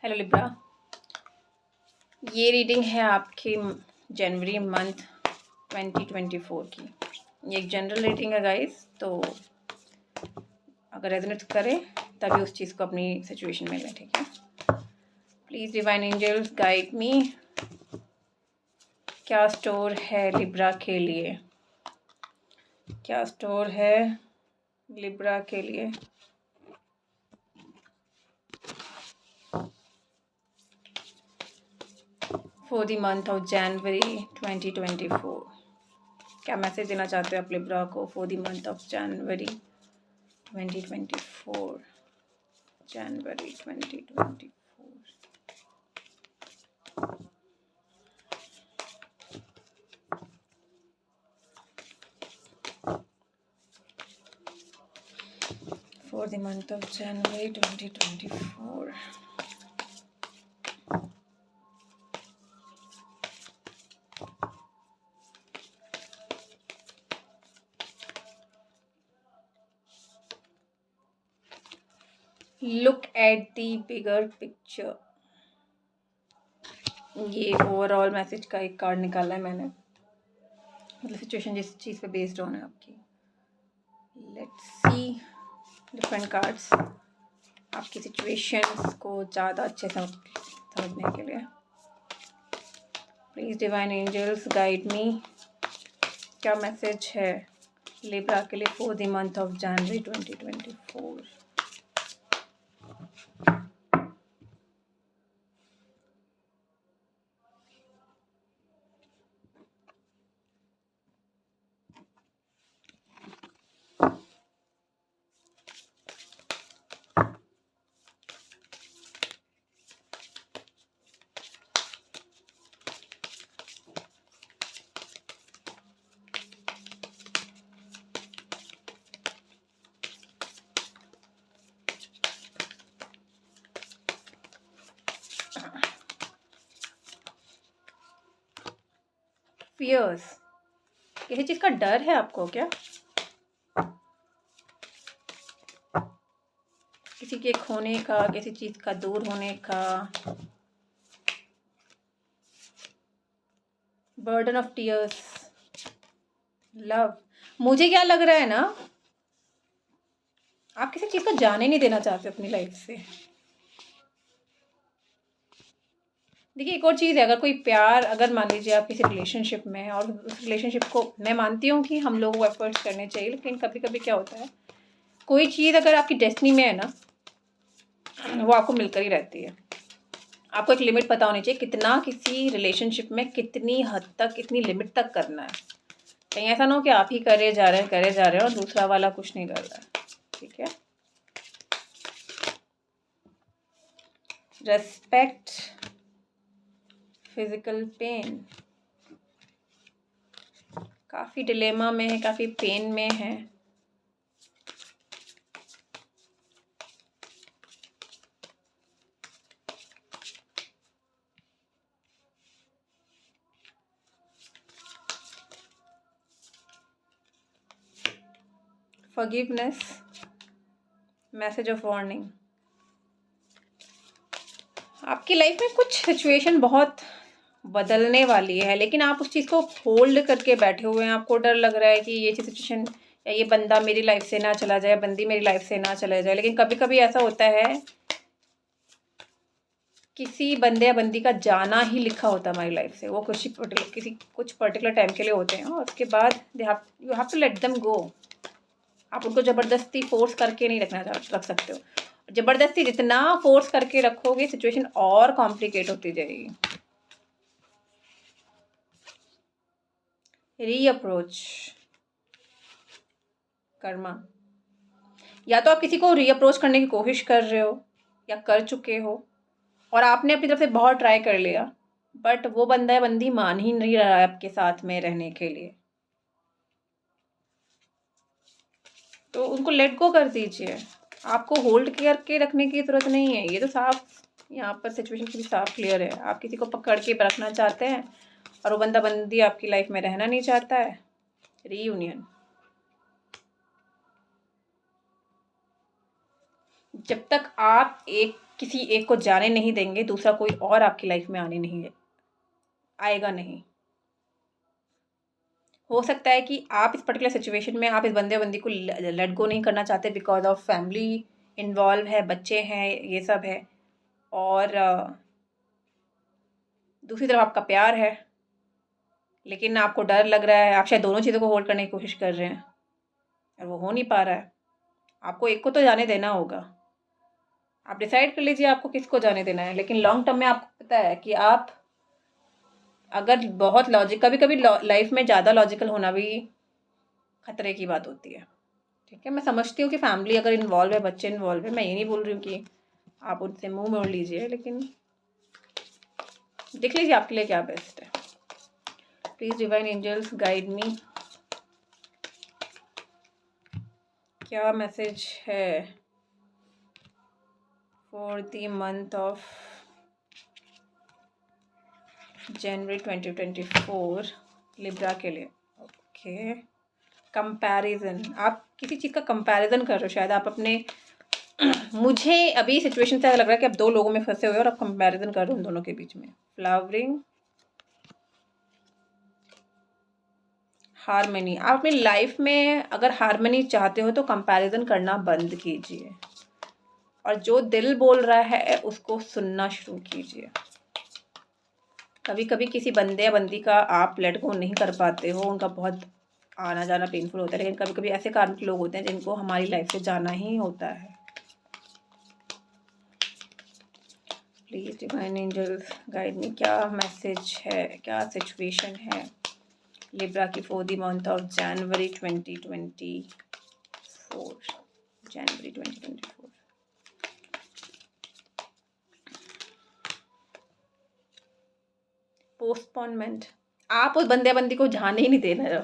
Hello Libra, ये reading है आपकी जनवरी मंथ 2024 की। ये एक जनरल रीडिंग है गाइस, तो अगर रेजोनेट करे तभी उस चीज़ को अपनी सिचुएशन में लें, ठीक है। Please divine angels guide me, क्या स्टोर है लिब्रा के लिए, क्या स्टोर है लिब्रा के लिए। For the month of January 2024, क्या मैसेज देना चाहते हो आप लिब्रा को for the month of January 2024, January 2024। For the month of January 2024. Look at the bigger picture. ये ओवरऑल मैसेज का एक कार्ड निकाला है मैंने, मतलब सिचुएशन जिस चीज़ पे बेस्ड ऑन है आपकी। लेट्स सी डिफरेंट कार्ड्स आपकी सिचुएशंस को ज़्यादा अच्छे से समझने के लिए। Please divine angels guide me, क्या मैसेज है लिब्रा के लिए for the month of January 2024। Fears, किसी चीज़ का डर है आपको क्या? किसी के खोने का, किसी चीज़ का दूर होने का। Burden of tears, love. मुझे क्या लग रहा है ना, आप किसी चीज़ को जाने नहीं देना चाहते अपनी लाइफ से। देखिए एक और चीज़ है, अगर कोई प्यार, अगर मान लीजिए आप किसी रिलेशनशिप में हैं और उस रिलेशनशिप को, मैं मानती हूँ कि हम लोगों को एफर्ट्स करने चाहिए, लेकिन कभी कभी क्या होता है, कोई चीज़ अगर आपकी डेस्टिनी में है ना, वो आपको मिलकर ही रहती है। आपको एक लिमिट पता होनी चाहिए, कितना किसी रिलेशनशिप में कितनी हद तक, कितनी लिमिट तक करना है। कहीं ऐसा ना हो कि आप ही करे जा रहे हैं और दूसरा वाला कुछ नहीं कर रहा है, ठीक है। रेस्पेक्ट, फिजिकल पेन, काफ़ी डिलेमा में है, काफ़ी पेन में है। Forgiveness, message of warning. आपकी लाइफ में कुछ सिचुएशन बहुत बदलने वाली है, लेकिन आप उस चीज़ को होल्ड करके बैठे हुए हैं। आपको डर लग रहा है कि ये सिचुएशन या ये बंदा मेरी लाइफ से ना चला जाए, बंदी मेरी लाइफ से ना चला जाए। लेकिन कभी कभी ऐसा होता है, किसी बंदे या बंदी का जाना ही लिखा होता है हमारी लाइफ से। वो कुछ पर्टिकुलर टाइम के लिए होते हैं और उसके बाद you have to let them go. आप उनको ज़बरदस्ती फोर्स करके नहीं रख सकते हो। ज़बरदस्ती जितना फोर्स करके रखोगे, सिचुएशन और कॉम्प्लिकेट होती जाएगी। रीअप्रोच, कर्मा। या तो आप किसी को रीअप्रोच करने की कोशिश कर रहे हो या कर चुके हो और आपने अपनी तरफ से बहुत ट्राई कर लिया, बट वो बंदा या बंदी मान ही नहीं रहा है आपके साथ में रहने के लिए, तो उनको लेट गो कर दीजिए। आपको होल्ड करके रखने की ज़रूरत नहीं है। ये तो साफ यहाँ पर सिचुएशन की भी साफ क्लियर है। आप किसी को पकड़ के रखना चाहते हैं और वो बंदा बंदी आपकी लाइफ में रहना नहीं चाहता है। रीयूनियन, जब तक आप एक किसी एक को जाने नहीं देंगे, दूसरा कोई और आपकी लाइफ में आएगा नहीं। हो सकता है कि आप इस पर्टिकुलर सिचुएशन में आप इस बंदे बंदी को लेट गो नहीं करना चाहते बिकॉज ऑफ फैमिली इन्वॉल्व है, बच्चे हैं, ये सब है, और दूसरी तरफ आपका प्यार है, लेकिन आपको डर लग रहा है, आप शायद दोनों चीज़ों को होल्ड करने की कोशिश कर रहे हैं और वो हो नहीं पा रहा है। आपको एक को तो जाने देना होगा। आप डिसाइड कर लीजिए आपको किसको जाने देना है, लेकिन लॉन्ग टर्म में आपको पता है कि आप अगर बहुत कभी कभी लाइफ में ज़्यादा लॉजिकल होना भी खतरे की बात होती है। ठीक है, मैं समझती हूँ कि फैमिली अगर इन्वॉल्व है, बच्चे इन्वॉल्व है, मैं ये नहीं बोल रही हूँ कि आप उनसे मुंह मोड़ लीजिए, लेकिन देख लीजिए आपके लिए क्या बेस्ट है। Please divine angels guide me, क्या मैसेज है for the month of January 2024 Libra के लिए। ओके, कंपैरिजन, आप किसी चीज़ का कंपैरिजन कर रहे हो शायद, आप अपने मुझे अभी सिचुएशन से लग रहा है कि आप दो लोगों में फंसे हुए हो और आप कंपैरिजन कर रहे हो उन दोनों के बीच में। फ्लावरिंग, हारमनी, आप अपनी लाइफ में अगर हारमनी चाहते हो तो कंपैरिजन करना बंद कीजिए और जो दिल बोल रहा है उसको सुनना शुरू कीजिए। कभी कभी किसी बंदे या बंदी का आप लेट गो नहीं कर पाते हो, उनका बहुत आना जाना पेनफुल होता है, लेकिन कभी कभी ऐसे कार्मिक लोग होते हैं जिनको हमारी लाइफ से जाना ही होता है। Please divine angels guide me, क्या मैसेज है, क्या सिचुएशन है लिब्रा की for the month of January 2024। January 2024 postponement, आप उस बंदे बंदी को जाने ही नहीं देना,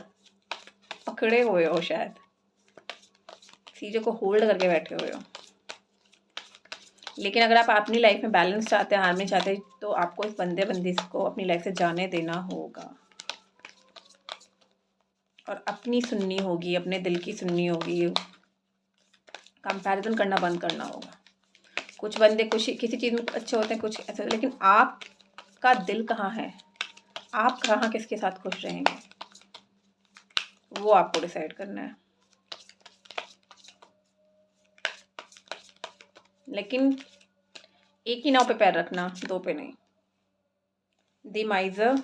पकड़े हुए हो शायद, चीज़ों को होल्ड करके बैठे हुए हो। लेकिन अगर आप अपनी लाइफ में बैलेंस चाहते हैं, हारमनी चाहते हैं, तो आपको इस बंदे बंदी को अपनी लाइफ से जाने देना होगा और अपनी सुननी होगी, अपने दिल की सुननी होगी, कंपैरिजन करना बंद करना होगा। कुछ बंदे कुछ किसी चीज़ में अच्छे होते हैं, कुछ ऐसे, लेकिन आपका दिल कहाँ है, आप कहाँ किसके साथ खुश रहेंगे, वो आपको डिसाइड करना है। लेकिन एक ही नाव पे पैर रखना, दो पे नहीं। द माइजर,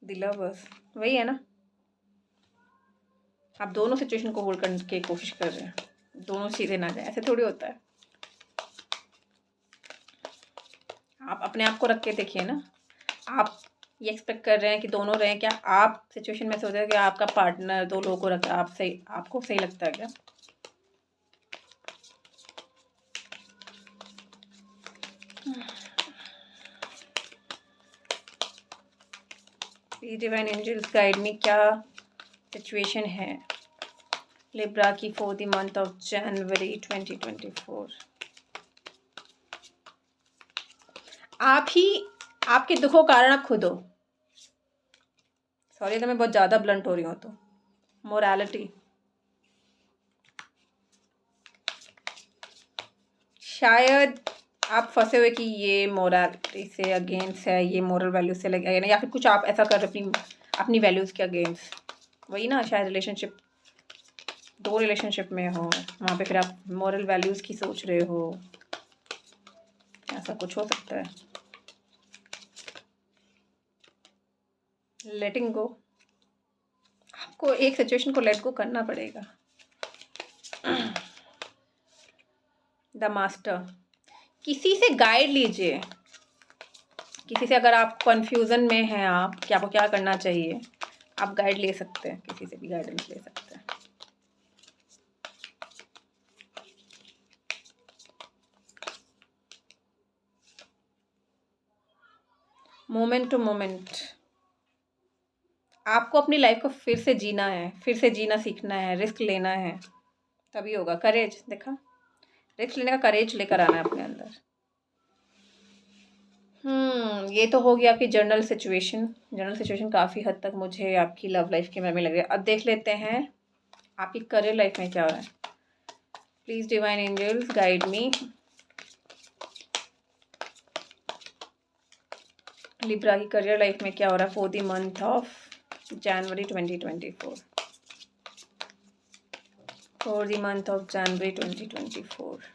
द लवर्स, वही है ना, आप दोनों सिचुएशन को होल्ड करने की कोशिश कर रहे हैं, दोनों चीज़ें ना जाए, ऐसे थोड़ी होता है। आप अपने आप को रख के देखिए ना, आप ये एक्सपेक्ट कर रहे हैं कि दोनों रहें, क्या आप सिचुएशन में सोच रहे हैं कि आपका पार्टनर दो लोगों को रखा, आप सही, आपको सही लगता है क्या? Please divine angels guide me, क्या सिचुएशन है लिब्रा की for the month of January 2024। आप ही आपके दुखों का कारण आप खुद हो। सॉरी तो मैं बहुत ज़्यादा ब्लंट हो रही हूँ, तो मोरालिटी, शायद आप फंसे हुए कि ये मोरालिटी से अगेंस्ट है, ये मोरल वैल्यूज से लगे ना, या फिर कुछ आप ऐसा कर रहे अपनी वैल्यूज़ के अगेंस्ट, वही ना, शायद रिलेशनशिप, दो रिलेशनशिप में हो, वहाँ पे फिर आप मोरल वैल्यूज़ की सोच रहे हो, ऐसा कुछ हो सकता है। लेटिंग गो, आपको एक सिचुएशन को लेट गो करना पड़ेगा। द मास्टर, किसी से गाइड लीजिए, किसी से, अगर आप कंफ्यूजन में हैं, आप कि आपको क्या करना चाहिए, आप गाइड ले सकते हैं, किसी से भी गाइडेंस ले सकते हैं। मोमेंट टू मोमेंट, आपको अपनी लाइफ को फिर से जीना है, फिर से जीना सीखना है, रिस्क लेना है, तभी होगा। करेज, देखा, रिस्क लेने का करेज लेकर आना है अपने अंदर। ये तो हो गया आपकी जनरल सिचुएशन काफ़ी हद तक मुझे आपकी लव लाइफ के बारे में लग रही है। अब देख लेते हैं आपकी करियर लाइफ में क्या हो रहा है। Please divine angels guide me. Libra की करियर लाइफ में क्या हो रहा है for the month of January 2024। For the month of January 2024।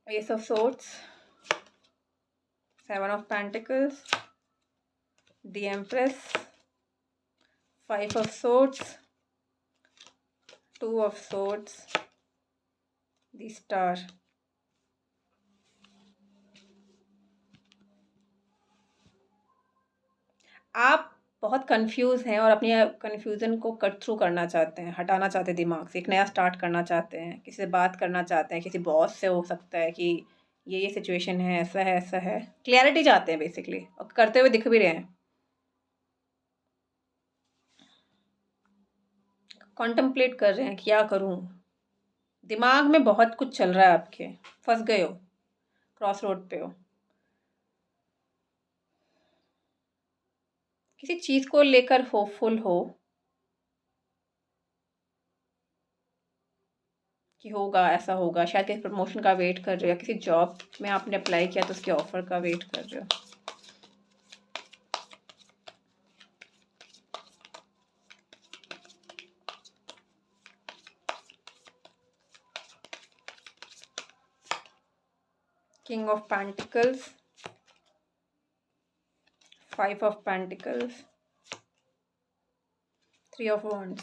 Ace of swords, 7 of pentacles, the empress, 5 of swords, 2 of swords, the star. आप बहुत confuse हैं और अपनी कन्फ्यूज़न को कट थ्रू करना चाहते हैं, हटाना चाहते हैं दिमाग से, एक नया स्टार्ट करना चाहते हैं, किसी से बात करना चाहते हैं, किसी बॉस से हो सकता है कि ये सिचुएशन है, ऐसा है, ऐसा है। क्लैरिटी चाहते हैं बेसिकली, और करते हुए दिख भी रहे हैं। कॉन्टम्पलेट कर रहे हैं क्या करूं, दिमाग में बहुत कुछ चल रहा है आपके, फंस गए हो, क्रॉस रोड पे हो, किसी चीज़ को लेकर होपफुल हो कि होगा, ऐसा होगा, शायद किसी प्रमोशन का वेट कर रहे हो, या किसी जॉब में आपने अप्लाई किया तो उसके ऑफर का वेट कर रहे हो। King of pentacles, 5 of pentacles, 3 of wands।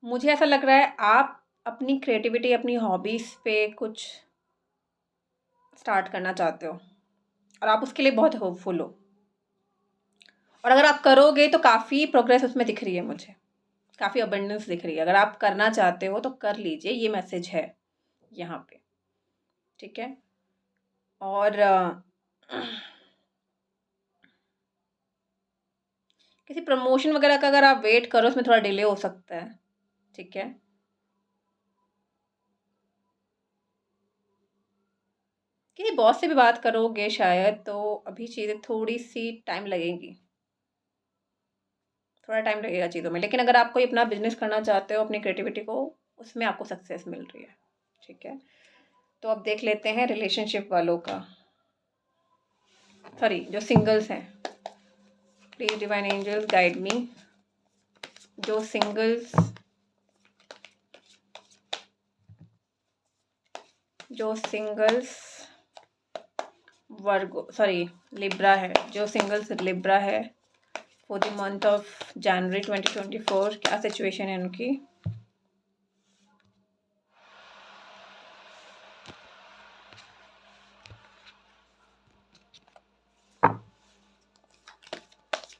मुझे ऐसा लग रहा है आप अपनी क्रिएटिविटी, अपनी हॉबीज़ पे कुछ स्टार्ट करना चाहते हो और आप उसके लिए बहुत होपफुल हो, और अगर आप करोगे तो काफ़ी प्रोग्रेस उसमें दिख रही है, मुझे काफ़ी अबंडेंस दिख रही है। अगर आप करना चाहते हो तो कर लीजिए, ये मैसेज है यहाँ पे, ठीक है। और किसी प्रमोशन वगैरह का अगर आप वेट करो, उसमें थोड़ा डिले हो सकता है, ठीक है। किसी बॉस से भी बात करोगे शायद, तो अभी चीज़ें थोड़ी सी टाइम लगेंगी, थोड़ा टाइम लगेगा चीज़ों में। लेकिन अगर आप कोई अपना बिजनेस करना चाहते हो, अपनी क्रिएटिविटी को, उसमें आपको सक्सेस मिल रही है, ठीक है। तो अब देख लेते हैं रिलेशनशिप वालों का, सॉरी जो सिंगल्स हैं। Please divine angels guide me, जो सिंगल्स वर्गो, सॉरी लिब्रा है, जो सिंगल्स लिब्रा है for the month of January 2024, क्या सिचुएशन है उनकी।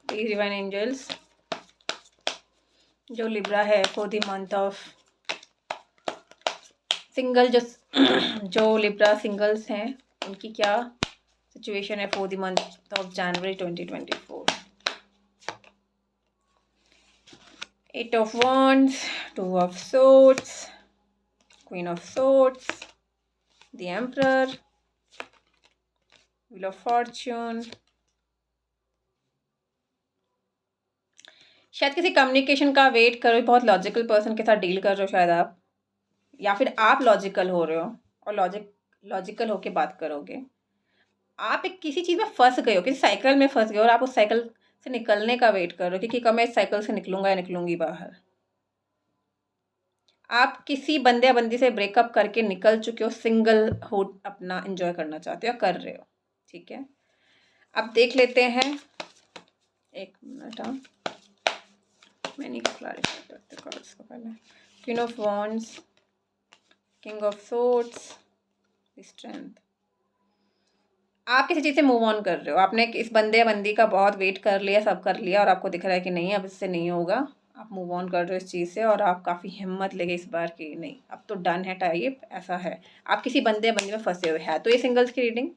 प्लीज डिवाइन एंजल्स, जो लिब्रा है for the month of single, जो लिब्रा सिंगल्स हैं उनकी क्या सिचुएशन है for the month of January 2024। 8 of wands, 2 of swords, queen of swords, the emperor, wheel of fortune। शायद किसी कम्युनिकेशन का वेट करो, बहुत लॉजिकल पर्सन के साथ डील कर रहे हो शायद आप, या फिर आप लॉजिकल हो रहे हो और लॉजिकल होके बात करोगे। आप एक किसी चीज़ में फंस गए हो, किसी साइकिल में फंस गए हो, और आप उस साइकिल से निकलने का वेट कर रहे हो कि कब मैं इस साइकिल से निकलूंगा या निकलूंगी बाहर। आप किसी बंदे या बंदी से ब्रेकअप करके निकल चुके हो, सिंगल हो अपना एंजॉय करना चाहते हो या कर रहे हो, ठीक है। अब देख लेते हैं, एक मिनट, हाँ मैंने क्लैरिफाई करते कार्ड्स को पहले। Queen of wands, king of swords, strength. आप किसी चीज़ से मूव ऑन कर रहे हो, आपने इस बंदे या बंदी का बहुत वेट कर लिया, सब कर लिया, और आपको दिख रहा है कि नहीं अब इससे नहीं होगा, आप मूव ऑन कर रहे हो इस चीज़ से, और आप काफ़ी हिम्मत लेके इस बार की नहीं अब तो डन है टाइप, ऐसा है। आप किसी बंदे या बंदी में फंसे हुए हैं, तो ये सिंगल्स की रीडिंग,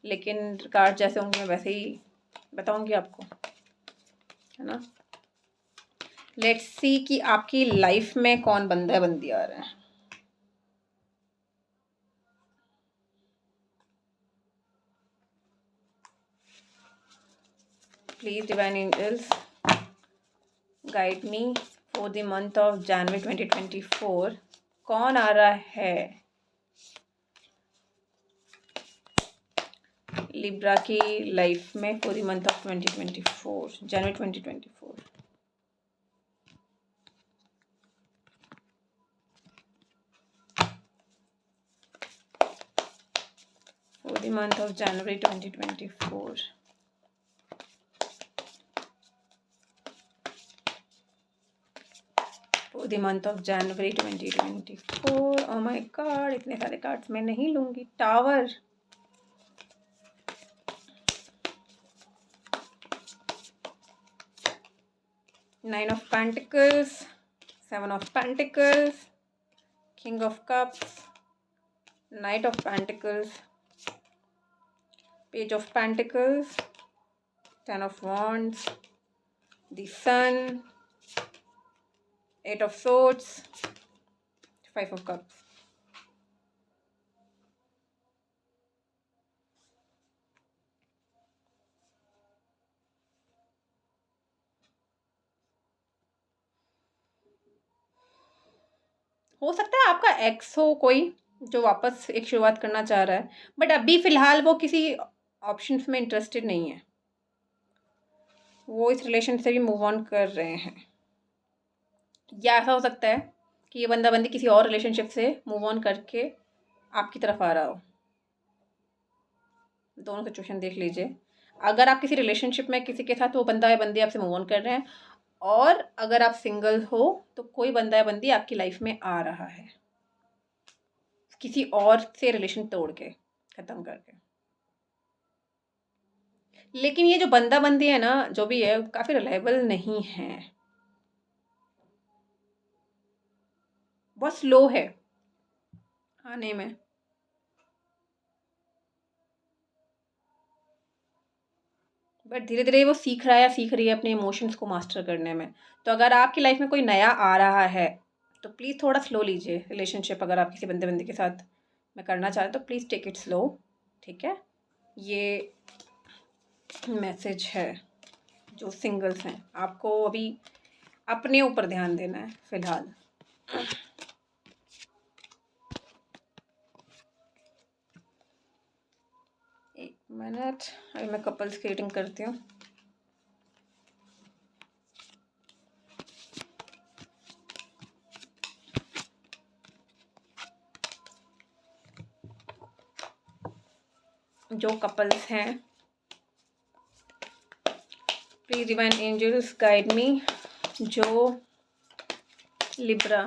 लेकिन कार्ड जैसे होंगे मैं वैसे ही बताऊंगी आपको, है ना। लेट्स सी कि आपकी लाइफ में कौन बंदा बंदी आ रहा है। Please divine angels guide me for the month of January 2024। कौन आ रहा है लिब्रा की लाइफ में for the month of 2024, January 2024। for the month of January 2024. For the month of January 2024. Oh my God, इतने सारे कार्ड्स मैं नहीं लूँगी। Tower, nine of pentacles, seven of pentacles, king of cups, knight of pentacles, page of pentacles, ten of wands, the sun, eight of swords, five of cups. हो सकता है आपका x हो कोई जो वापस एक शुरुआत करना चाह रहा है, बट अभी फ़िलहाल वो किसी ऑप्शंस में इंटरेस्टेड नहीं है। वो इस रिलेशन से भी मूव ऑन कर रहे हैं, या ऐसा हो सकता है कि ये बंदा बंदी किसी और रिलेशनशिप से मूव ऑन करके आपकी तरफ आ रहा हो। दोनों सिचुएशन देख लीजिए। अगर आप किसी रिलेशनशिप में किसी के साथ, वो बंदा या बंदी आपसे मूव ऑन कर रहे हैं, और अगर आप सिंगल हो तो कोई बंदा या बंदी आपकी लाइफ में आ रहा है किसी और से रिलेशन तोड़ के, ख़त्म करके। लेकिन ये जो बंदा बंदी है ना, जो भी है, काफ़ी रिलायबल नहीं है, बहुत स्लो है आने में। बट धीरे धीरे वो सीख रहा है या सीख रही है अपने इमोशंस को मास्टर करने में। तो अगर आपकी लाइफ में कोई नया आ रहा है तो प्लीज़ थोड़ा स्लो लीजिए रिलेशनशिप। अगर आप किसी बंदे बंदी के साथ में करना चाहते तो प्लीज़ टेक इट स्लो, ठीक है। ये मैसेज है जो सिंगल्स हैं, आपको अभी अपने ऊपर ध्यान देना है फ़िलहाल। एक मिनट, अभी मैं कपल्स की रीडिंग करती हूँ। जो कपल्स हैं, please divine angels guide me. जो लिब्रा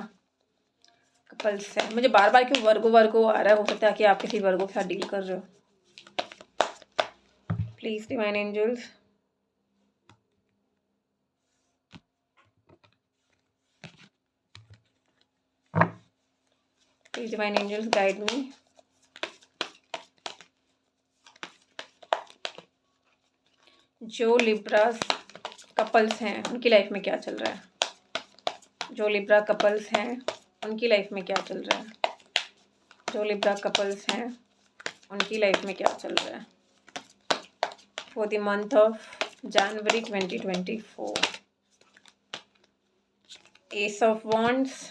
कपल्स है, मुझे बार बार क्यों वर्गो वर्गो आ रहा है, हो सकता है कि आप किसी वर्गो के साथ डील कर रहे हो। Please divine angels please divine angels guide me. जो लिब्रा कपल्स हैं उनकी लाइफ में क्या चल रहा है। जो लिब्रा कपल्स हैं उनकी लाइफ में क्या चल रहा है। जो लिब्रा कपल्स हैं उनकी लाइफ में क्या चल रहा है for the month of January 2024। Ace of wands,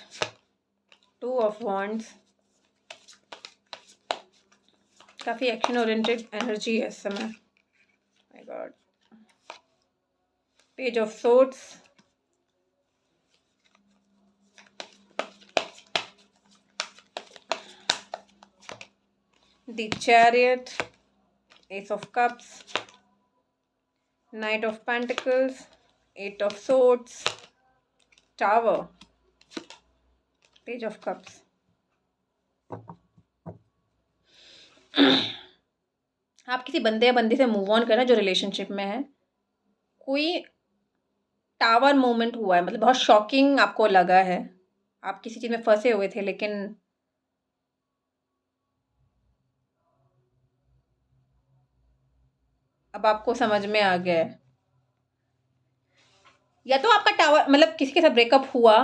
two of wands, काफ़ी एक्शन ओरिएंटेड एनर्जी है इस समय। My God, page of swords, the chariot, ace of cups, knight of pentacles, eight of swords, tower, page of cups. आप किसी बंदे या बंदी से मूव ऑन करना जो रिलेशनशिप में है। कोई टावर मोमेंट हुआ है, मतलब बहुत शॉकिंग आपको लगा है। आप किसी चीज़ में फंसे हुए थे, लेकिन अब आपको समझ में आ गया है। या तो आपका टावर मतलब किसी के साथ ब्रेकअप हुआ,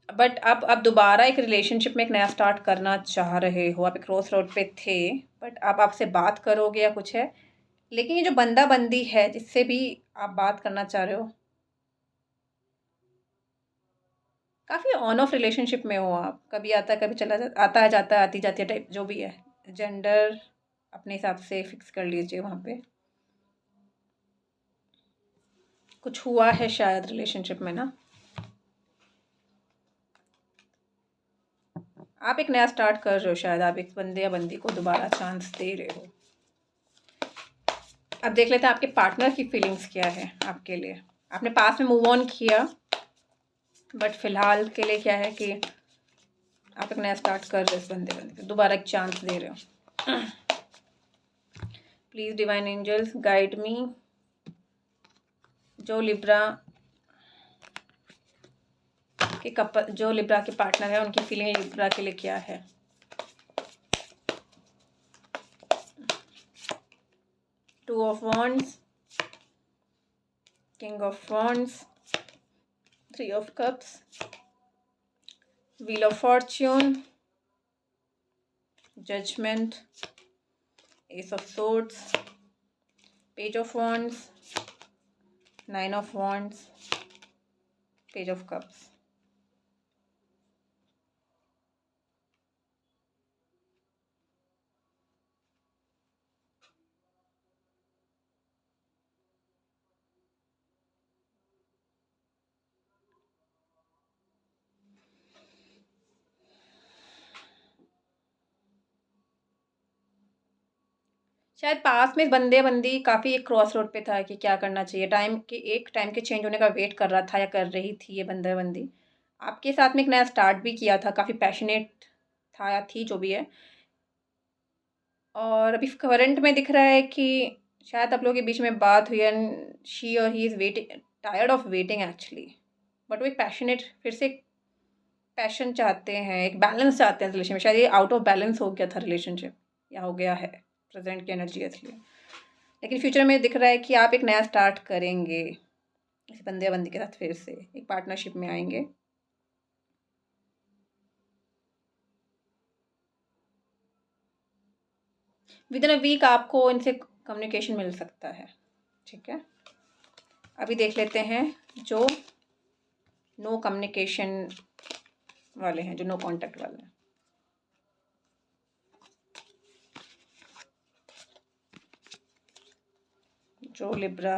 बट आप दोबारा एक रिलेशनशिप में एक नया स्टार्ट करना चाह रहे हो, आप एक क्रॉस रोड पे थे, बट आप आपसे बात करोगे या कुछ है, लेकिन ये जो बंदा बंदी है जिससे भी आप बात करना चाह रहे हो, काफ़ी ऑन ऑफ रिलेशनशिप में हो आप, कभी आता है कभी चला जाता, आता है जाता है आती जाती है टाइप जो भी है, जेंडर अपने हिसाब से फिक्स कर लीजिए वहाँ पे। कुछ हुआ है शायद रिलेशनशिप में ना, आप एक नया स्टार्ट कर रहे हो, शायद आप एक बंदे या बंदी को दोबारा चांस दे रहे हो। अब देख लेते हैं आपके पार्टनर की फीलिंग्स क्या है आपके लिए। आपने पास में मूव ऑन किया, बट फिलहाल के लिए क्या है कि आप एक नया स्टार्ट कर रहे हो, इस बंदे बंदी को दोबारा एक चांस दे रहे हो। Please divine angels guide me, जो लिब्रा के कपल, जो लिब्रा के पार्टनर है उनकी फीलिंग लिब्रा के लिए क्या है। Two of wands, king of wands, three of cups, wheel of fortune, judgement, ace of swords, page of wands, nine of wands, page of cups. शायद पास में बंदे बंदी काफ़ी एक क्रॉस रोड पे था कि क्या करना चाहिए, टाइम के चेंज होने का वेट कर रहा था या कर रही थी ये बंदे बंदी। आपके साथ में एक नया स्टार्ट भी किया था, काफ़ी पैशनेट था या थी जो भी है, और अभी करंट में दिख रहा है कि शायद आप लोगों के बीच में बात हुई एंड शी और he is waiting, tired of waiting actually, but वो एक पैशनेट फिर से पैशन चाहते हैं, एक बैलेंस चाहते हैं रिलेशन में। शायद ये आउट ऑफ बैलेंस हो गया था रिलेशनशिप, या हो गया है प्रेजेंट की एनर्जी इसलिए, लेकिन फ्यूचर में दिख रहा है कि आप एक नया स्टार्ट करेंगे इस बंदे या बंदी के साथ, फिर से एक पार्टनरशिप में आएंगे। विद इन अ वीक आपको इनसे कम्युनिकेशन मिल सकता है, ठीक है। अभी देख लेते हैं जो नो कम्युनिकेशन वाले हैं, जो नो कांटेक्ट वाले हैं। जो लिब्रा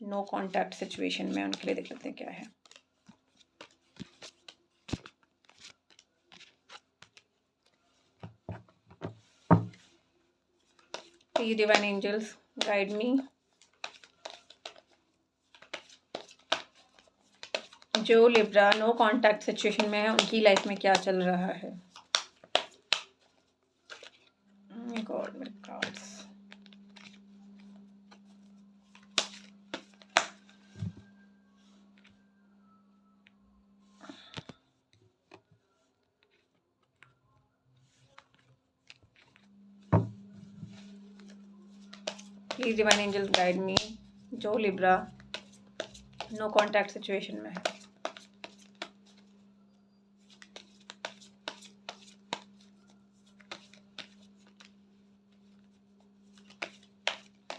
नो कांटेक्ट सिचुएशन में, उनके लिए देख लेते हैं क्या है। Please divine angels guide me, जो लिब्रा नो कांटेक्ट सिचुएशन में है उनकी लाइफ में क्या चल रहा है। गॉड मेरे cards, please divine angels guide me, जो लिब्रा नो कांटेक्ट सिचुएशन में है।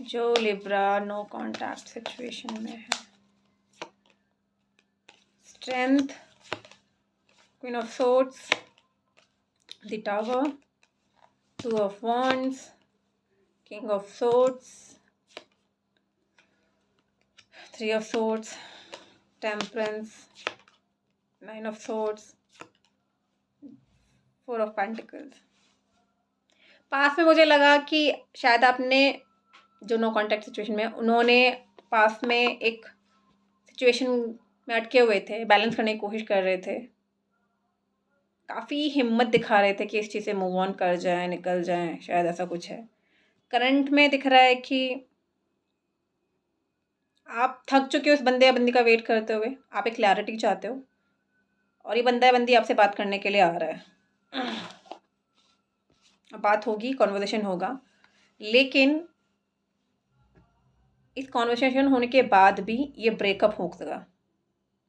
जो लिब्रा नो कांटेक्ट सिचुएशन में है। Strength, queen of swords, the tower, two of wands, king of swords, three of swords, temperance, nine of swords, four of pentacles. पास में मुझे लगा कि शायद आपने जो नो कांटेक्ट सिचुएशन में, उन्होंने पास में एक सिचुएशन में अटके हुए थे, बैलेंस करने की कोशिश कर रहे थे, काफ़ी हिम्मत दिखा रहे थे कि इस चीज़ से मूव ऑन कर जाएं, निकल जाएं, शायद ऐसा कुछ है। करंट में दिख रहा है कि आप थक चुके हो इस बंदे या बंदी का वेट करते हुए, आप एक क्लैरिटी चाहते हो, और ये बंदा या बंदी आपसे बात करने के लिए आ रहा है। बात होगी, कॉन्वर्सेशन होगा, लेकिन इस कॉन्वर्सेशन होने के बाद भी ये ब्रेकअप होगा।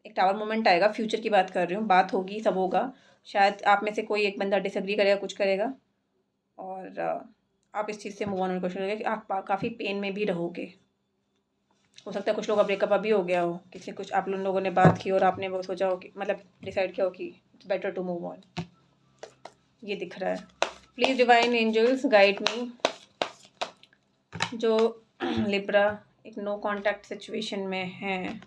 एक टावर मोमेंट आएगा, फ्यूचर की बात कर रही हूँ, बात होगी, सब होगा। शायद आप में से कोई एक बंदा डिसएग्री करेगा, कुछ करेगा, और आप इस चीज़ से मूव ऑन होने की कोशिश करेंगे कि आप काफ़ी पेन में भी रहोगे। हो सकता है कुछ लोगों का ब्रेकअप अभी हो गया हो, किसी कुछ आप लोगों ने बात की और आपने वो सोचा हो कि मतलब डिसाइड किया हो कि it's better to move on. ये दिख रहा है। Please divine angels guide me, जो लिब्रा एक नो कांटेक्ट सिचुएशन में है,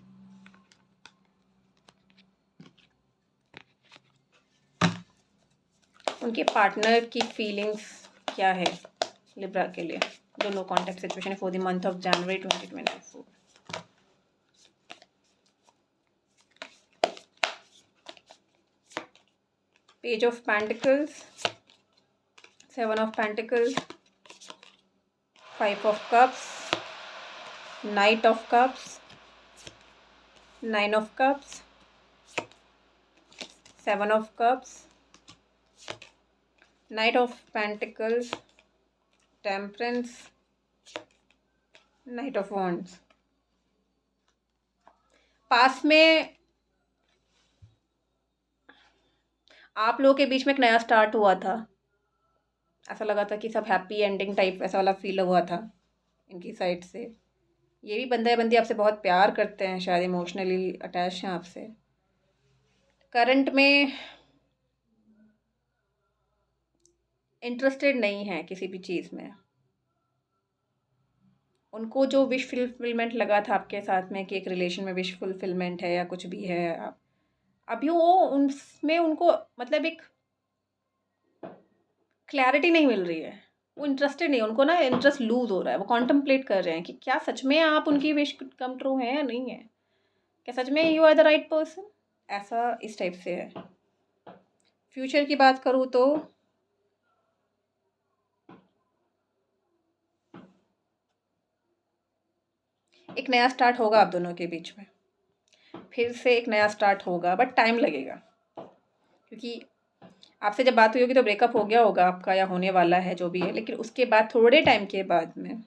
उनके पार्टनर की फीलिंग्स क्या है लिब्रा के लिए, जो no contact situation for the month of January 2024। Page of pentacles, 7 of pentacles, 5 of cups, knight of cups, 9 of cups, 7 of cups, knight of pentacles, temperance, knight of wands. पास में आप लोगों के बीच में एक नया स्टार्ट हुआ था, ऐसा लगा था कि सब हैप्पी एंडिंग टाइप, ऐसा वाला फील हुआ था इनकी साइड से। ये भी बंदा या बंदी आपसे बहुत प्यार करते हैं, शायद इमोशनली अटैच हैं आपसे। करंट में इंटरेस्टेड नहीं है किसी भी चीज़ में। उनको जो विश फुलफिलमेंट लगा था आपके साथ में कि एक रिलेशन में विश फुलफिलमेंट है या कुछ भी है, आप अभी वो उनमें उनको मतलब एक क्लैरिटी नहीं मिल रही है। वो इंटरेस्टेड नहीं है, उनको ना इंटरेस्ट लूज हो रहा है। वो कॉन्टम्पलेट कर रहे हैं कि क्या सच में आप उनकी विश कम ट्रू है या नहीं है, क्या सच में you are the right person, ऐसा इस टाइप से है। फ्यूचर की बात करूँ तो एक नया स्टार्ट होगा आप दोनों के बीच में, फिर से एक नया स्टार्ट होगा, बट टाइम लगेगा, क्योंकि आपसे जब बात हुई होगी तो ब्रेकअप हो गया होगा आपका या होने वाला है जो भी है, लेकिन उसके बाद थोड़े टाइम के बाद में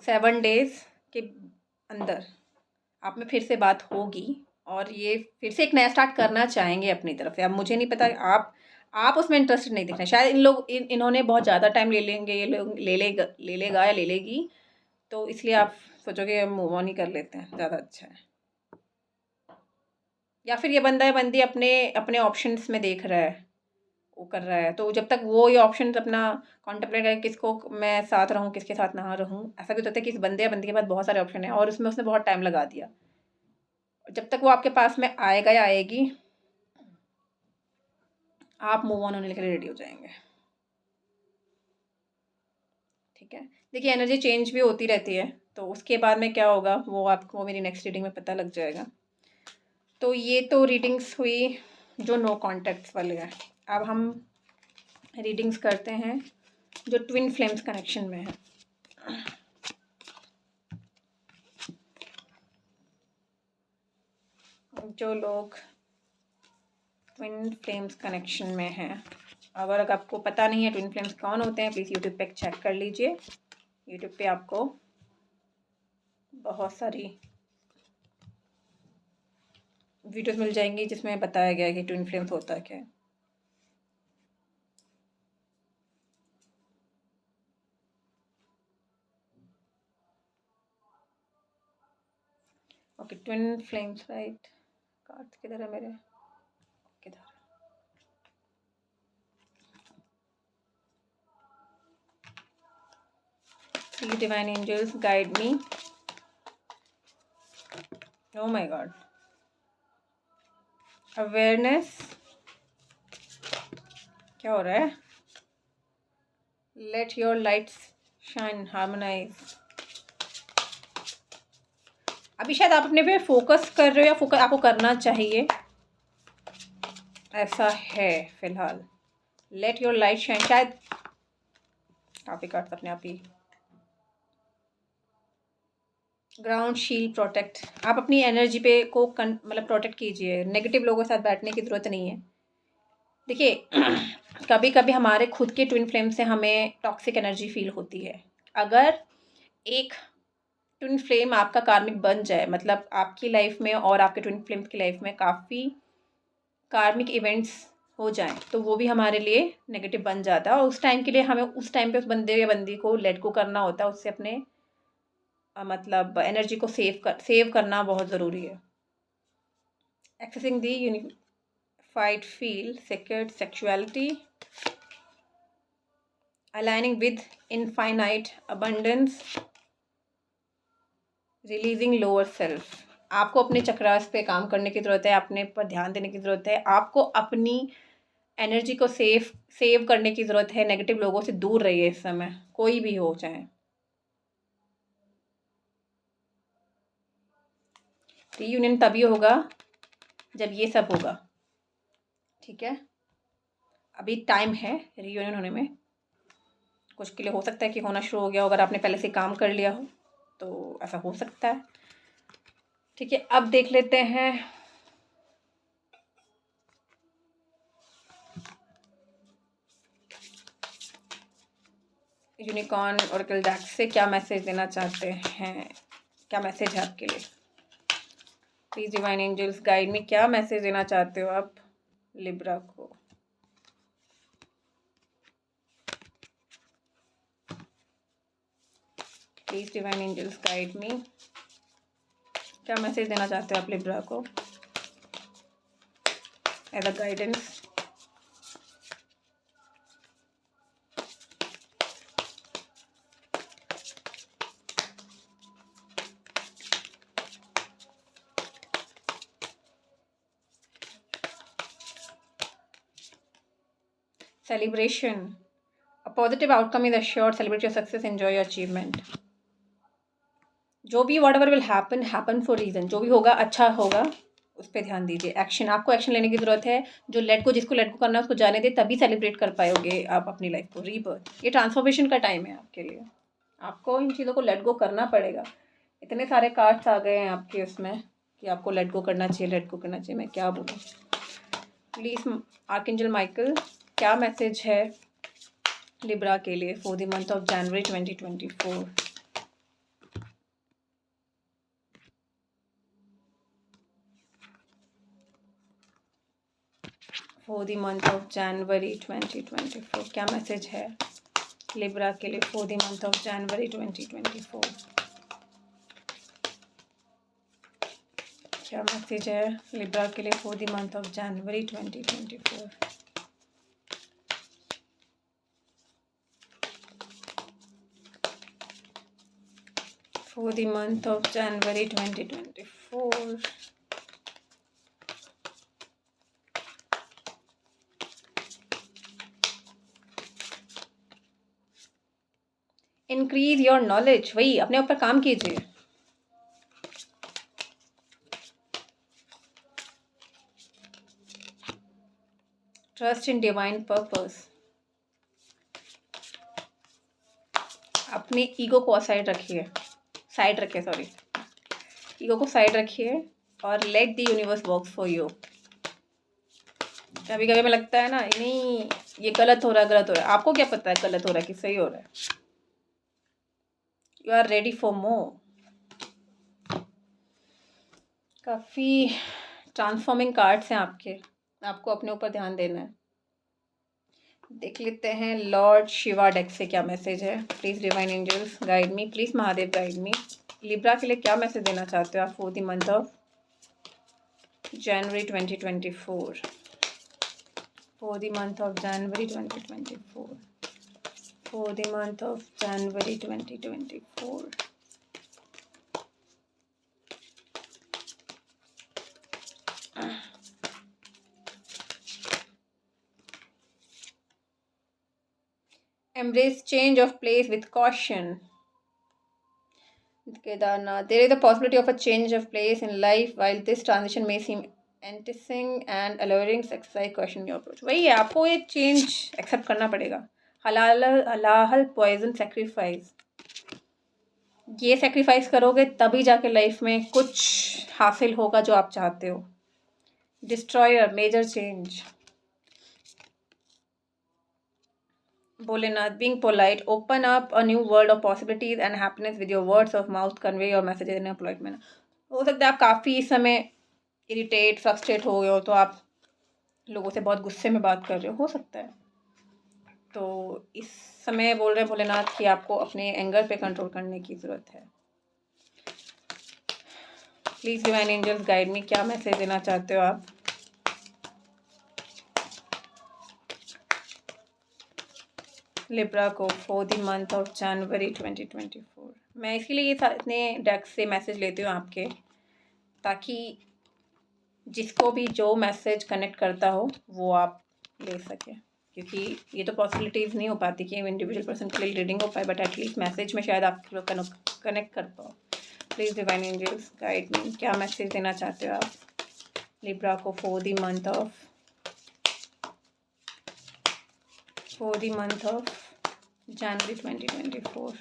7 डेज के अंदर आप में फिर से बात होगी, और ये फिर से एक नया स्टार्ट करना चाहेंगे अपनी तरफ से। अब मुझे नहीं पता, आप उसमें इंटरेस्टेड नहीं दिख रहे। शायद इन्होंने बहुत ज़्यादा टाइम ले लेंगे, ये लोग ले लेगा या ले लेगी, तो इसलिए आप सोचोगे मूव ऑन ही कर लेते हैं, ज़्यादा अच्छा है। या फिर ये बंदा या बंदी अपने अपने ऑप्शंस में देख रहा है, वो कर रहा है, तो जब तक वो ये ऑप्शन अपना कॉन्टेम्पलेट करे किसको मैं साथ रहूँ किसके साथ ना रहूँ, ऐसा भी होता है कि इस बंदे या बंदी के पास बहुत सारे ऑप्शन है और उसमें उसने बहुत टाइम लगा दिया। जब तक वो आपके पास में आएगा या आएगी, आप मूव ऑन होने के लिए रेडी हो जाएंगे। ठीक है, देखिए एनर्जी चेंज भी होती रहती है, तो उसके बाद में क्या होगा वो आपको मेरी नेक्स्ट रीडिंग में पता लग जाएगा। तो ये तो रीडिंग्स हुई जो नो कॉन्टैक्ट्स वाले हैं। अब हम रीडिंग्स करते हैं जो ट्विन फ्लेम्स कनेक्शन में है। जो लोग ट्विन फ्लेम्स कनेक्शन में हैं, अगर आपको पता नहीं है ट्विन फ्लेम्स कौन होते हैं, प्लीज़ यूट्यूब पे चेक कर लीजिए। यूट्यूब पे आपको बहुत सारी वीडियोस मिल जाएंगी जिसमें बताया गया है कि ट्विन फ्लेम्स होता है क्या है। Okay, twin flames right. Cards किधर है मेरे, किधर? Please divine angels guide me. Oh my God. Awareness. क्या हो रहा है? Let your lights shine, harmonize. अभी शायद आप अपने पे फोकस कर रहे हो या फोकस आपको करना चाहिए, ऐसा है फिलहाल। Let your light shine, शायद आप ही काट अपने आप ही। ग्राउंड शील्ड प्रोटेक्ट, आप अपनी एनर्जी पे को मतलब प्रोटेक्ट कीजिए। नेगेटिव लोगों के साथ बैठने की ज़रूरत नहीं है। देखिए कभी कभी हमारे खुद के ट्विन फ्लेम से हमें टॉक्सिक एनर्जी फील होती है। अगर एक ट्विन फ्लेम आपका कार्मिक बन जाए, मतलब आपकी लाइफ में और आपके ट्विन फ्लेम की लाइफ में काफ़ी कार्मिक इवेंट्स हो जाएं, तो वो भी हमारे लिए नेगेटिव बन जाता है। और उस टाइम के लिए हमें उस टाइम पे उस बंदे या बंदी को लेट गो करना होता है, उससे अपने मतलब एनर्जी को सेव करना बहुत ज़रूरी है। Accessing the unified feel sacred sexuality aligning with infinite abundance releasing lower self. आपको अपने चक्रास पे काम करने की ज़रूरत है, अपने पर ध्यान देने की ज़रूरत है, आपको अपनी एनर्जी को सेव करने की ज़रूरत है। नेगेटिव लोगों से दूर रहिए इस समय, कोई भी हो चाहे। रीयूनियन तभी होगा जब ये सब होगा, ठीक है। अभी टाइम है रीयूनियन होने में, कुछ के लिए हो सकता है कि होना शुरू हो गया हो, अगर आपने पहले से काम कर लिया हो तो ऐसा हो सकता है, ठीक है। अब देख लेते हैं यूनिकॉर्न ओरेकल डेक से क्या मैसेज देना चाहते हैं, क्या मैसेज है आपके लिए। प्लीज डिवाइन एंजल्स गाइड में, क्या मैसेज देना चाहते हो आप लिब्रा को। Please divine angels guide me, क्या मैसेज देना चाहते हो आप लिब्रा को as a guidance. Celebration, a positive outcome is assured, celebrate your success, enjoy your achievement। जो भी whatever will happen for reason, जो भी होगा अच्छा होगा, उस पर ध्यान दीजिए। एक्शन, आपको एक्शन लेने की ज़रूरत है। जो जिसको लेट को करना है उसको जाने दे, तभी सेलिब्रेट कर पाओगे आप अपनी लाइफ को। रीबर्थ, ये ट्रांसफॉर्मेशन का टाइम है आपके लिए, आपको इन चीज़ों को लेट गो करना पड़ेगा। इतने सारे कार्ड्स आ गए हैं आपके उसमें कि आपको लेट गो करना चाहिए, लेट गो करना चाहिए, मैं क्या बोलूँ। प्लीज़ आर्कएंजल माइकल, क्या मैसेज है लिब्रा के लिए for the month of January 2024। For the month of January 2024 क्या मैसेज है लिब्रा के लिए for the month of January 2024। क्या मैसेज है लिब्रा के लिए for the month of January 2024। for the month of January 2024। Increase your knowledge, वही अपने ऊपर काम कीजिए। ट्रस्ट इन डिवाइन पर्पस, अपने ईगो को साइड रखिए, ईगो को साइड रखिए और let the universe work for you. कभी कभी में लगता है ना, नहीं ये गलत हो रहा है, आपको क्या पता है गलत हो रहा है कि सही हो रहा है। You are ready for more. काफ़ी ट्रांसफॉर्मिंग कार्ड्स हैं आपके, आपको अपने ऊपर ध्यान देना है। देख लेते हैं लॉर्ड शिवा डेक से क्या मैसेज है। Please divine angels guide me, please Mahadev guide me. Libra के लिए क्या मैसेज देना चाहते हो आप for the month of January 2024। For the month of January 2024। For the month of January 2024। Embrace change of place with caution. Kedarnath, there is a possibility of a change of place in life. While this transition may seem enticing and alluring, exercise caution in your approach। वही है, आपको ये change accept करना पड़ेगा। हलाल poison sacrifice, ये sacrifice करोगे तभी जाके लाइफ में कुछ हासिल होगा जो आप चाहते हो। Destroyer, major change, Bholenath, being polite, open up a new world of possibilities and happiness with your words of mouth, convey your messages in a polite manner. हो सकता है आप काफ़ी इस समय इरिटेट फ्रस्ट्रेट हो गए हो, तो आप लोगों से बहुत गुस्से में बात कर रहे हो सकता है। तो इस समय बोल रहे हैं भोलेनाथ कि आपको अपने एंगर पे कंट्रोल करने की ज़रूरत है। Please divine angels guide me, क्या मैसेज देना चाहते हो आप? लिब्रा को for the month of January 2024। मैं इसीलिए ये इतने डेक से मैसेज लेती हूँ आपके, ताकि जिसको भी जो मैसेज कनेक्ट करता हो वो आप ले सकें, क्योंकि ये तो पॉसिबिलिटीज़ नहीं हो पाती कि इंडिविजुअल पर्सन के लिए रीडिंग हो पाए, बट एटलीस्ट मैसेज में शायद आप लोग कनेक्ट कर पाओ। Please divine angels guide me, क्या मैसेज देना चाहते हो आप लिब्रा को for the month of January 2024।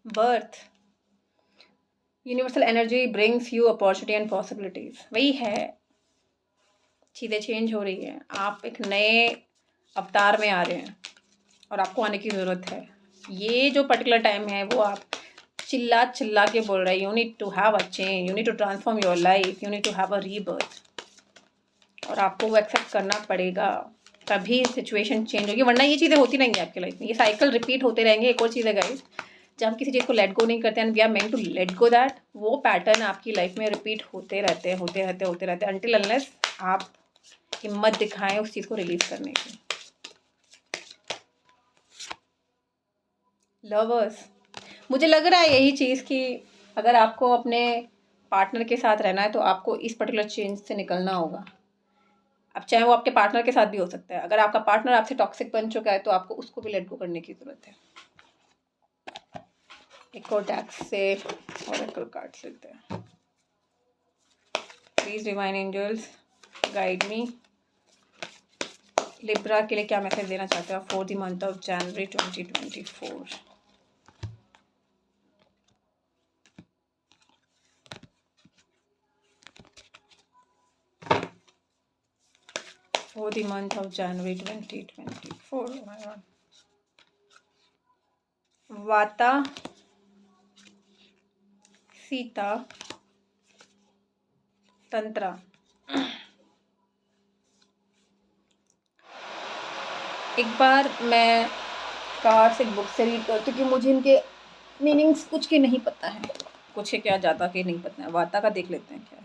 Birth, universal energy brings you opportunity and possibilities. वही है, चीज़ें चेंज हो रही हैं, आप एक नए अवतार में आ रहे हैं और आपको आने की ज़रूरत है। ये जो पर्टिकुलर टाइम है वो आप चिल्ला चिल्ला के बोल रहे हैं, you need to have a change, you need to transform your life, you need to have a rebirth, और आपको वो एक्सेप्ट करना पड़ेगा, तभी सिचुएशन चेंज होगी, वरना ये चीज़ें होती रहेंगी आपकी लाइफ में, ये साइकिल रिपीट होते रहेंगे। एक और चीज़ है गाइस, जब हम किसी चीज़ को लेट गो नहीं करते हैं, we are meant to let go that, वो पैटर्न आपकी लाइफ में रिपीट होते रहते हैं अनटिल अनलेस आप हिम्मत दिखाएं उस चीज़ को रिलीज करने की। लवर्स, मुझे लग रहा है यही चीज़ कि अगर आपको अपने पार्टनर के साथ रहना है तो आपको इस पर्टिकुलर चेंज से निकलना होगा। अब चाहे वो आपके पार्टनर के साथ भी हो सकता है, अगर आपका पार्टनर आपसे टॉक्सिक बन चुका है तो आपको उसको भी लेट गो करने की ज़रूरत है। एक और डेक से ऑरेकल कार्ड्स लेते हैं। Please divine angels guide me, Libra के लिए क्या मैसेज देना चाहते हो for the month of January 2024? For the month of January 2024, oh my God. वाता, सीता, तंत्रा। एक बार मैं कार्ड्स एक बुक से रीड करती हूँ कि मुझे इनके मीनिंग्स कुछ के नहीं पता है, कुछ है क्या ज़्यादा के नहीं पता है। वाता का देख लेते हैं क्या है।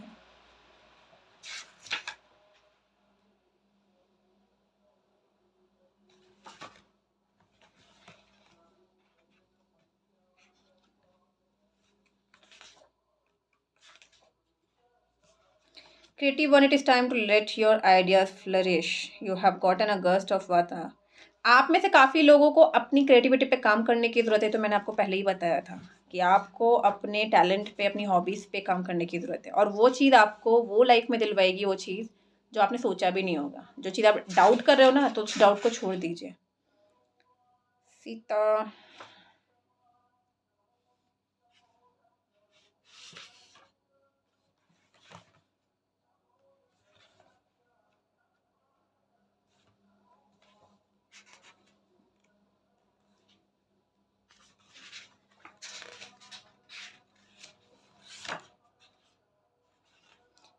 Creative one, it is time to let your ideas flourish. You have gotten a gust of vata. आप में से काफ़ी लोगों को अपनी क्रिएटिविटी पे काम करने की ज़रूरत है, तो मैंने आपको पहले ही बताया था कि आपको अपने टैलेंट पे, अपनी हॉबीज़ पे काम करने की ज़रूरत है, और वो चीज़ आपको वो लाइफ में दिलवाएगी, वो चीज़ जो आपने सोचा भी नहीं होगा। जो चीज़ आप डाउट कर रहे हो ना, तो उस डाउट को छोड़ दीजिए। Sita,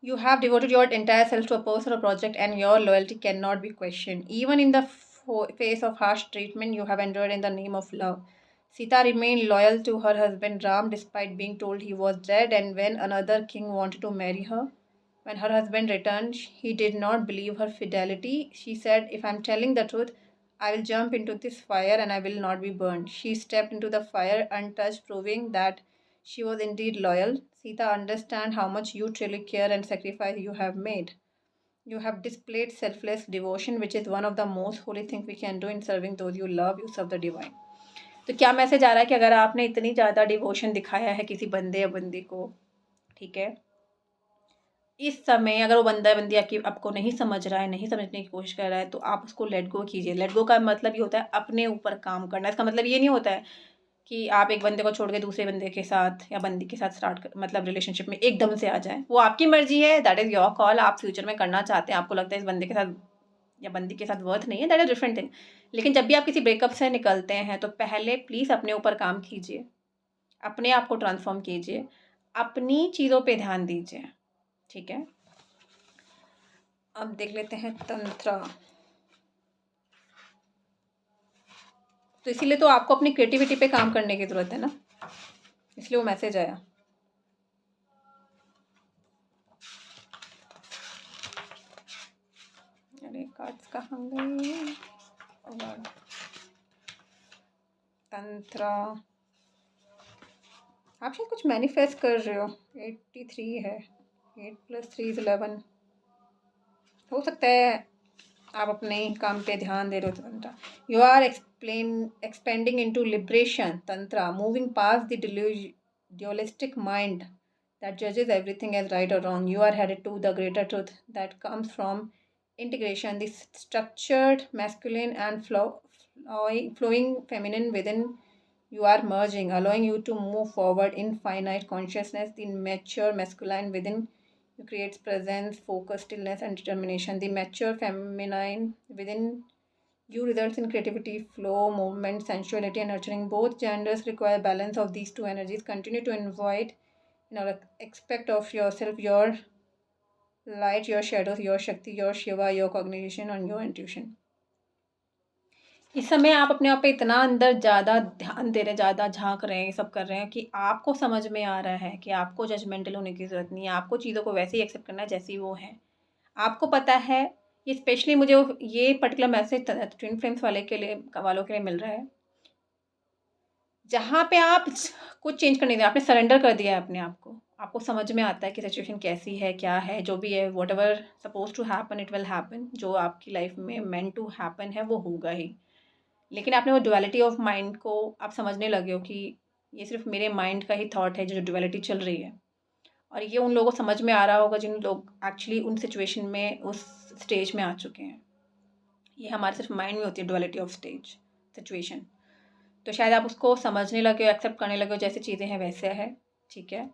you have devoted your entire self to a person or project, and your loyalty cannot be questioned. Even in the face of harsh treatment you have endured in the name of love. Sita remained loyal to her husband Ram despite being told he was dead, and when another king wanted to marry her, when her husband returned, he did not believe her fidelity. She said, "If I am telling the truth, I will jump into this fire and I will not be burned." She stepped into the fire untouched, proving that she was indeed loyal. Sita, understand how much you truly care and sacrifice you have made. You have displayed selfless devotion, which is one of the most holy things we can do in serving those you love. You serve the divine. तो क्या message आ रहा है कि अगर आपने इतनी ज़्यादा devotion दिखाया है किसी बंदे या बंदी को, ठीक है, इस समय अगर वो बंदा बंदी आपको नहीं समझ रहा है, नहीं समझने की कोशिश कर रहा है, तो आप उसको लेट गो कीजिए। लेट गो का मतलब ये होता है अपने ऊपर काम करना। इसका मतलब ये नहीं होता है कि आप एक बंदे को छोड़ के दूसरे बंदे के साथ या बंदी के साथ मतलब रिलेशनशिप में एकदम से आ जाएँ। वो आपकी मर्ज़ी है, दैट इज़ योर कॉल। आप फ्यूचर में करना चाहते हैं, आपको लगता है इस बंदे के साथ या बंदी के साथ वर्थ नहीं है, दैट इज़ डिफरेंट थिंग। लेकिन जब भी आप किसी ब्रेकअप से निकलते हैं तो पहले प्लीज़ अपने ऊपर काम कीजिए, अपने आप को ट्रांसफ़ॉर्म कीजिए, अपनी चीज़ों पे ध्यान दीजिए, ठीक है? अब देख लेते हैं तंत्र। तो इसीलिए तो आपको अपनी क्रिएटिविटी पे काम करने की ज़रूरत है ना, इसलिए वो मैसेज आया। अरे कार्ड्स कहाँ गए? तंत्र, आप शायद कुछ मैनिफेस्ट कर रहे हो। 83 है, 8 + 3 = 11। हो सकता है आप अपने काम पे ध्यान दे रहे हो। Tantra, you are expanding into liberation. Tantra, moving past the dualistic mind that judges everything as right or wrong. You are headed to the greater truth that comes from integration, the structured masculine and flowing feminine within you are merging, allowing you to move forward in finite consciousness. The mature masculine within you creates presence, focus, stillness, and determination. The mature feminine within you results in creativity, flow, movement, sensuality, and nurturing. Both genders require balance of these two energies. Continue to invite in all aspect of yourself, your light, your shadows, your Shakti, your Shiva, your cognition, and your intuition. इस समय आप अपने आप पे इतना अंदर ज़्यादा ध्यान दे रहे हैं, ज़्यादा झाँक रहे हैं, ये सब कर रहे हैं कि आपको समझ में आ रहा है कि आपको जजमेंटल होने की ज़रूरत नहीं है। आपको चीज़ों को वैसे ही एक्सेप्ट करना है जैसी वो हैं। आपको पता है, ये स्पेशली मुझे ये पर्टिकुलर मैसेज ट्विन फ्लेम्स वालों के लिए मिल रहा है। जहाँ पे आप कुछ चेंज करने दें, आपने सरेंडर कर दिया है अपने आप को। आपको समझ में आता है कि सिचुएशन कैसी है, क्या है, जो भी है, whatever suppose to happen it will happen. जो आपकी लाइफ में मेंट टू हैपन है वो होगा ही। लेकिन आपने वो ड्युअलिटी ऑफ माइंड को आप समझने लगे हो कि ये सिर्फ़ मेरे माइंड का ही थॉट है जो ड्युअलिटी चल रही है। और ये उन लोगों को समझ में आ रहा होगा जिन लोग एक्चुअली उन सिचुएशन में उस स्टेज में आ चुके हैं। ये हमारे सिर्फ माइंड में होती है ड्युअलिटी ऑफ सिचुएशन। तो शायद आप उसको समझने लगे हो, एक्सेप्ट करने लगे हो, जैसी चीज़ें हैं वैसे है, ठीक है?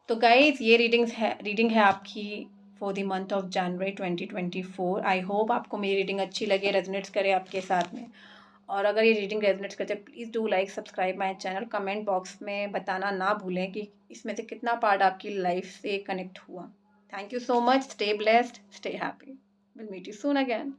तो गाइज़ ये रीडिंग है आपकी for the month of January 2024। I hope आपको मेरी रीडिंग अच्छी लगे, रेजोनेट्स करे आपके साथ में। और अगर ये रीडिंग रेजोनेट्स करते हैं please do like subscribe my channel. Comment box में बताना ना भूलें कि इसमें से कितना पार्ट आपकी लाइफ से कनेक्ट हुआ। Thank you so much. Stay blessed, stay happy. Will meet you soon again.